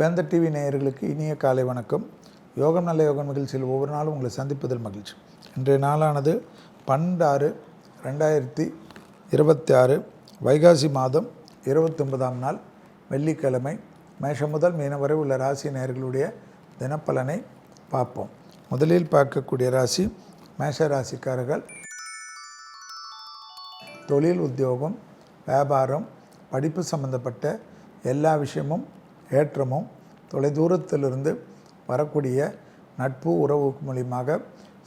வேந்தர் டிவி நேயர்களுக்கு இனிய காலை வணக்கம். யோகம் நல்ல யோகம் நிகழ்ச்சியில் ஒவ்வொரு நாளும் உங்களை சந்திப்பதில் மகிழ்ச்சி. இன்றைய நாளானது 12/6/2026 வைகாசி மாதம் 29ஆம் நாள் வெள்ளிக்கிழமை. மேஷம் முதல் மீனம் வரை உள்ள ராசி நேயர்களுடைய தினப்பலனை பார்ப்போம். முதலில் பார்க்கக்கூடிய ராசி மேஷ ராசிக்காரர்கள். தொழில், உத்தியோகம், வியாபாரம், படிப்பு சம்பந்தப்பட்ட எல்லா விஷயமும் ஏற்றமும், தொலைதூரத்திலிருந்து வரக்கூடிய நட்பு உறவு மூலியமாக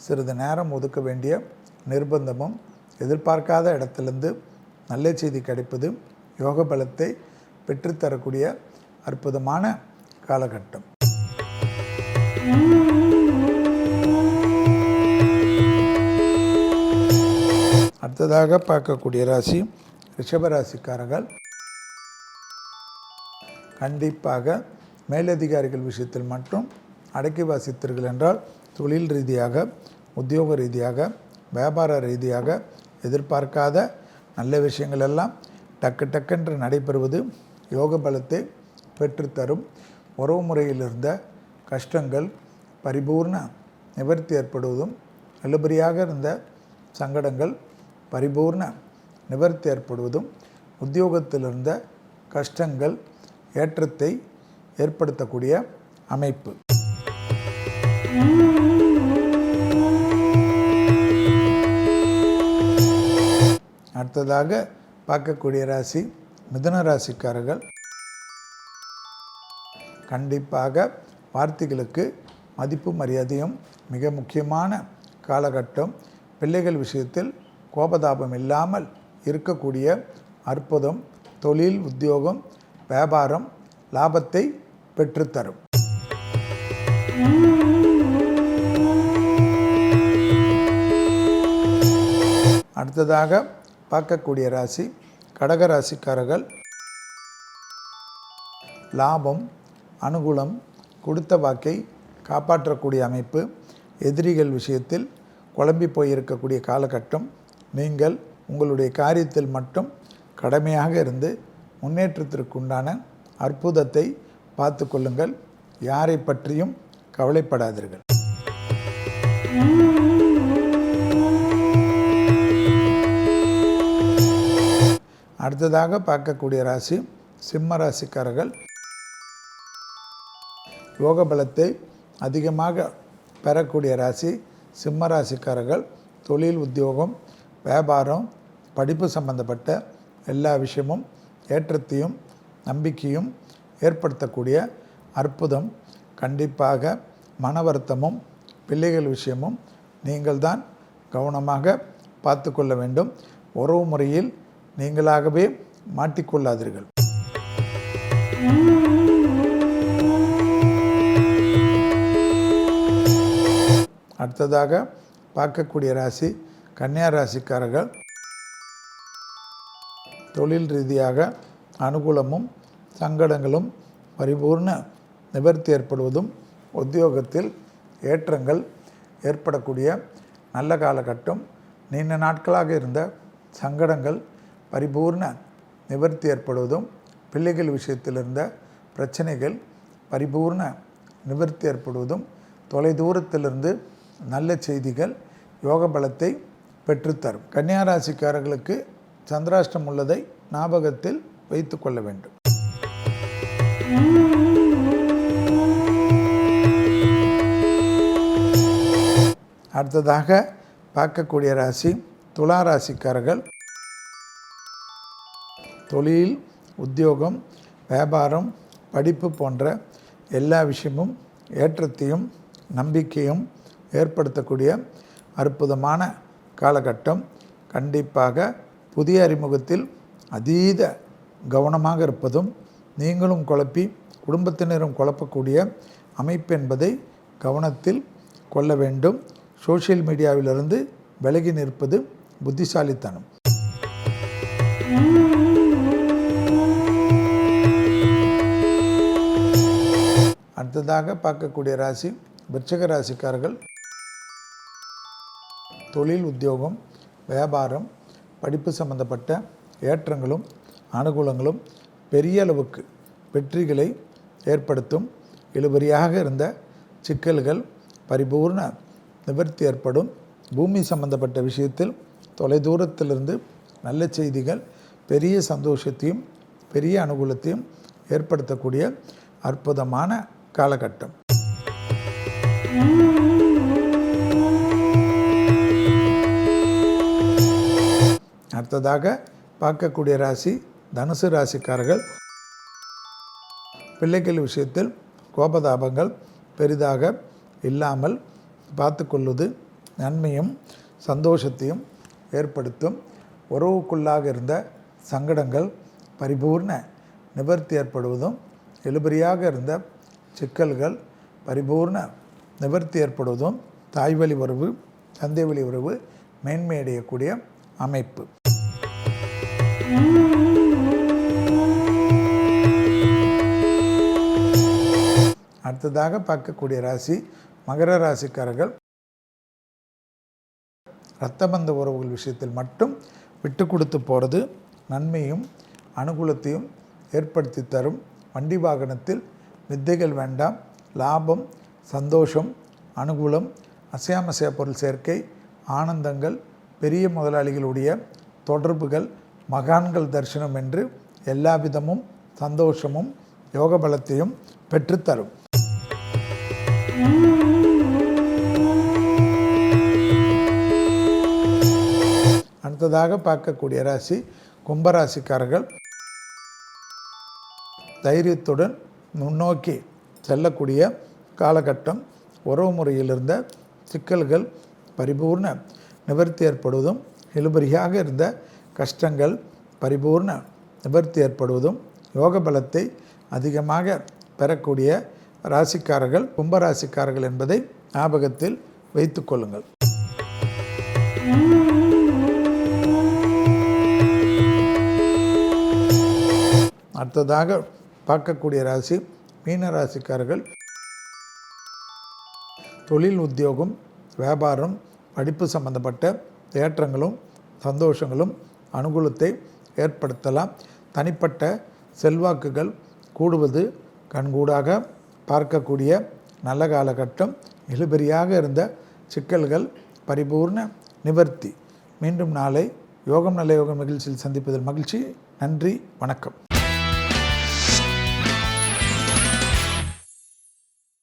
சிறிது நேரம் ஒதுக்க வேண்டிய நிர்பந்தமும், எதிர்பார்க்காத இடத்திலிருந்து நல்ல செய்தி கிடைப்பது யோக பலத்தை பெற்றுத்தரக்கூடிய அற்புதமான காலகட்டம். அடுத்ததாக பார்க்கக்கூடிய ராசி ரிஷபராசிக்காரர்கள். கண்டிப்பாக மேலதிகாரிகள் விஷயத்தில் மட்டும் அடக்கி வாசித்தீர்கள் என்றால் தொழில் ரீதியாக, உத்தியோக ரீதியாக, வியாபார ரீதியாக எதிர்பார்க்காத நல்ல விஷயங்கள் எல்லாம் டக்கென்று நடைபெறுவது யோக பலத்தை பெற்றுத்தரும். உறவு முறையில் இருந்த கஷ்டங்கள் பரிபூர்ண நிவர்த்தி ஏற்படுவதும், இழுபறியாக இருந்த சங்கடங்கள் பரிபூர்ண நிவர்த்தி ஏற்படுவதும், உத்தியோகத்தில் இருந்த கஷ்டங்கள் ஏற்றத்தை ஏற்படுத்தக்கூடிய அமைப்பு. அடுத்ததாக பார்க்கக்கூடிய ராசி மிதுன ராசிக்காரர்கள். கண்டிப்பாக வார்த்தைகளுக்கு மதிப்பு மரியாதையும் மிக முக்கியமான காலகட்டம். பிள்ளைகள் விஷயத்தில் கோபதாபம் இல்லாமல் இருக்கக்கூடிய அற்புதம். தொழில், உத்தியோகம், வியாபாரம் லாபத்தை பெற்றுத்தரும். அடுத்ததாக பார்க்கக்கூடிய ராசி கடக ராசிக்காரர்கள். லாபம், அனுகூலம், கொடுத்த வாக்கை காப்பாற்றக்கூடிய அமைப்பு. எதிரிகள் விஷயத்தில் குழம்பி போயிருக்கக்கூடிய காலகட்டம். நீங்கள் உங்களுடைய காரியத்தில் மட்டும் கடமையாக இருந்து முன்னேற்றத்திற்குண்டான அற்புதத்தை பார்த்து கொள்ளுங்கள். யாரை பற்றியும் கவலைப்படாதீர்கள். அடுத்ததாக பார்க்கக்கூடிய ராசி சிம்ம ராசிக்காரர்கள். யோக பலத்தை அதிகமாக பெறக்கூடிய ராசி சிம்ம ராசிக்காரர்கள். தொழில், உத்தியோகம், வியாபாரம், படிப்பு சம்பந்தப்பட்ட எல்லா விஷயமும் ஏற்றத்தையும் நம்பிக்கையும் ஏற்படுத்தக்கூடிய அற்புதம். கண்டிப்பாக மன வருத்தமும் பிள்ளைகள் விஷயமும் நீங்கள் தான் கவனமாக பார்த்து கொள்ள வேண்டும். உறவு முறையில் நீங்களாகவே மாட்டிக்கொள்ளாதீர்கள். அடுத்ததாக பார்க்கக்கூடிய ராசி கன்னியா ராசிக்காரர்கள். தொழில் ரீதியாக அனுகூலமும் சங்கடங்களும் பரிபூர்ண நிவர்த்தி ஏற்படுவதும், உத்தியோகத்தில் ஏற்றங்கள் ஏற்படக்கூடிய நல்ல காலகட்டம். நீண்ட நாட்களாக இருந்த சங்கடங்கள் பரிபூர்ண நிவர்த்தி ஏற்படுவதும், பிள்ளைகள் விஷயத்தில் இருந்த பிரச்சனைகள் பரிபூர்ண நிவர்த்தி ஏற்படுவதும், தொலைதூரத்திலிருந்து நல்ல செய்திகள் யோக பலத்தை பெற்றுத்தரும். கன்னியா ராசிக்காரர்களுக்கு சந்திராஷ்டம் உள்ளதை ஞாபகத்தில் வைத்து கொள்ள வேண்டும். அடுத்ததாக பார்க்கக்கூடிய ராசி துலா ராசிக்காரர்கள். தொழில், உத்தியோகம், வியாபாரம், படிப்பு போன்ற எல்லா விஷயமும் ஏற்றத்தையும் நம்பிக்கையும் ஏற்படுத்தக்கூடிய அற்புதமான காலகட்டம். கண்டிப்பாக புதிய அறிமுகத்தில் அதீத கவனமாக இருப்பதும், நீங்களும் குழப்பி குடும்பத்தினரும் குழப்பக்கூடிய அமைப்பு என்பதை கவனத்தில் கொள்ள வேண்டும். சோஷியல் மீடியாவிலிருந்து விலகி நிற்பது புத்திசாலித்தனம். அடுத்ததாக பார்க்கக்கூடிய ராசி விருச்சிக ராசிக்காரர்கள். தொழில், உத்தியோகம், வியாபாரம், படிப்பு சம்பந்தப்பட்ட ஏற்றங்களும் அனுகூலங்களும் பெரிய அளவுக்கு வெற்றிகளை ஏற்படுத்தும். இழுபறியாக இருந்த சிக்கல்கள் பரிபூர்ண நிவர்த்தி ஏற்படும். பூமி சம்பந்தப்பட்ட விஷயத்தில் தொலைதூரத்திலிருந்து நல்ல செய்திகள் பெரிய சந்தோஷத்தையும் பெரிய அனுகூலத்தையும் ஏற்படுத்தக்கூடிய அற்புதமான காலகட்டம். அடுத்ததாக பார்க்கக்கூடிய ராசி தனுசு ராசிக்காரர்கள். பிள்ளைகள் விஷயத்தில் கோபதாபங்கள் பெரிதாக இல்லாமல் பார்த்து கொள்வது நன்மையும் சந்தோஷத்தையும் ஏற்படுத்தும். உறவுக்குள்ளாக இருந்த சங்கடங்கள் பரிபூர்ண நிவர்த்தி ஏற்படுவதும், இழுபறியாக இருந்த சிக்கல்கள் பரிபூர்ண நிவர்த்தி ஏற்படுவதும், தாய் வழி உறவு தந்தை வழி உறவு மேன்மையடையக்கூடிய அமைப்பு. அடுத்ததாக பார்க்கக்கூடிய ராசி மகர ராசிக்காரர்கள். இரத்தபந்த உறவுகள் விஷயத்தில் மட்டும் விட்டு கொடுத்து போகிறது நன்மையும் அனுகூலத்தையும் ஏற்படுத்தி தரும். வண்டி வாகனத்தில் வித்தைகள் வேண்டாம். லாபம், சந்தோஷம், அனுகூலம், அசையாமசைய பொருள் சேர்க்கை, ஆனந்தங்கள், பெரிய முதலாளிகளுடைய தொடர்புகள், மகான்கள் தரிசனம் என்று எல்லா விதமும் சந்தோஷமும் யோக பலத்தையும் பெற்றுத்தரும். அடுத்ததாக பார்க்கக்கூடிய ராசி கும்பராசிக்காரர்கள். தைரியத்துடன் முன்னோக்கி செல்லக்கூடிய காலகட்டம். உறவு முறையில் இருந்த சிக்கல்கள் பரிபூர்ண நிவர்த்தி ஏற்படுவதும், இழுபறியாக இருந்த கஷ்டங்கள் பரிபூர்ண நிவர்த்தி ஏற்படுவதும், யோக பலத்தை அதிகமாக பெறக்கூடிய ராசிக்காரர்கள் கும்பராசிக்காரர்கள் என்பதை ஞாபகத்தில் வைத்து கொள்ளுங்கள். அடுத்ததாக பார்க்கக்கூடிய ராசி மீன ராசிக்காரர்கள். தொழில், உத்தியோகம், வியாபாரம், படிப்பு சம்பந்தப்பட்ட ஏற்றங்களும் சந்தோஷங்களும் அனுகூலத்தை ஏற்படுத்தலாம். தனிப்பட்ட செல்வாக்குகள் கூடுவது கண்கூடாக பார்க்கக்கூடிய நல்ல காலகட்டம். இழுபறியாக இருந்த சிக்கல்கள் பரிபூர்ண நிவர்த்தி. மீண்டும் நாளை யோகம் நல்ல யோகம் நிகழ்ச்சியில் சந்திப்பதில் மகிழ்ச்சி. நன்றி, வணக்கம்.